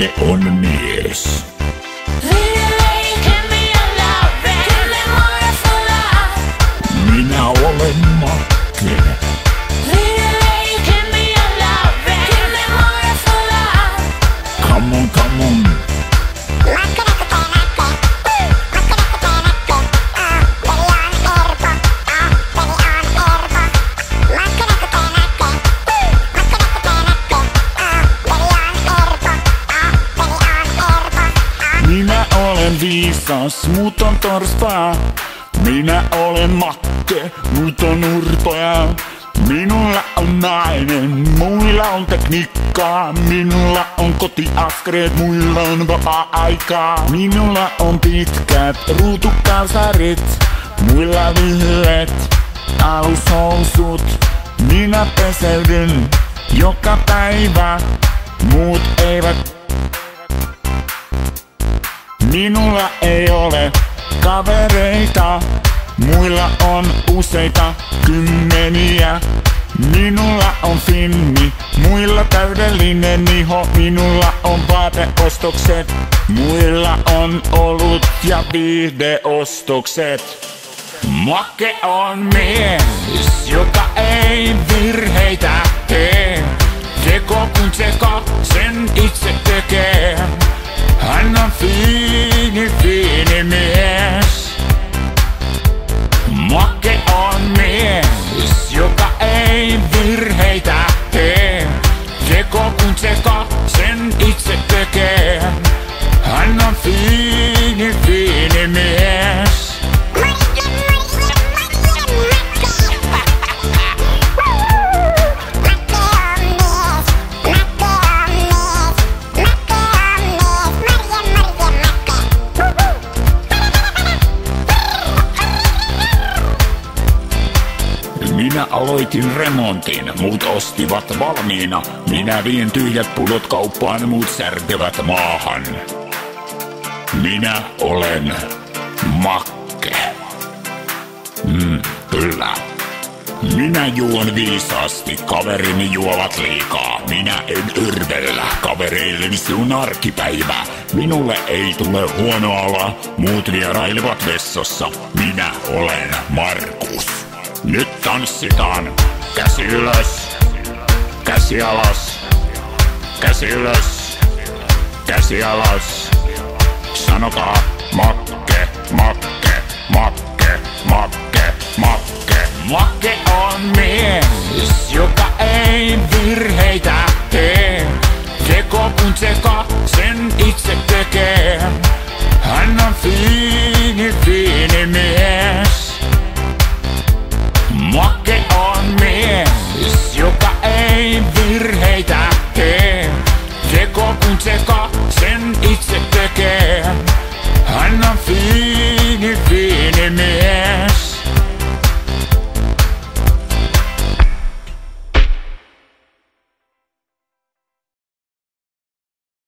Make on mies. Minä olen Make. Come on, come on. Minä olen viisas, mut on torspaa. Minä olen Make, mut on urpoja. Minulla on nainen, muilla on tekniikkaa. Minulla on kotiaskreet, muilla on vapaa-aikaa. Minulla on pitkät ruutukalsarit, muilla lyhyet alushousut. Minä peseydyn joka päivä, muut eivät. Minulla ei ole kavereita, muilla on useita kymmeniä. Minulla on finni, muilla täydellinen iho. Minulla on vaateostokset, muilla on olut ja viihdeostokset. Make on mies, joka ei virheitä tee. Teko kun teko, sen itse tekee. Hän on fiini mies. Make on mies, joka ei virheitä tee. Teko kun teko, sen itse tekee. Hän on fiini mies. Minä aloitin remontin, muut ostivat valmiina. Minä vien tyhjät pullot kauppaan, muut särkevät maahan. Minä olen Make. Kyllä. Minä juon viisaasti, kaverini juovat liikaa. Minä en yrvellä, kavereilleni se on arkipäivä. Minulle ei tule huono ala, muut vierailevat vessassa. Minä olen Markus. Nyt tanssitaan. Käsi ylös, käsi alas, käsi ylös, käsi alas. Sanokaa Make, Make, Make, Make, Make. Make on mies, joka ei virheitä tee. Teko kun teko, sen itse tekee. Hän on fiini mies. Make on mies, joka ei virheitä tee. Teko kun teko,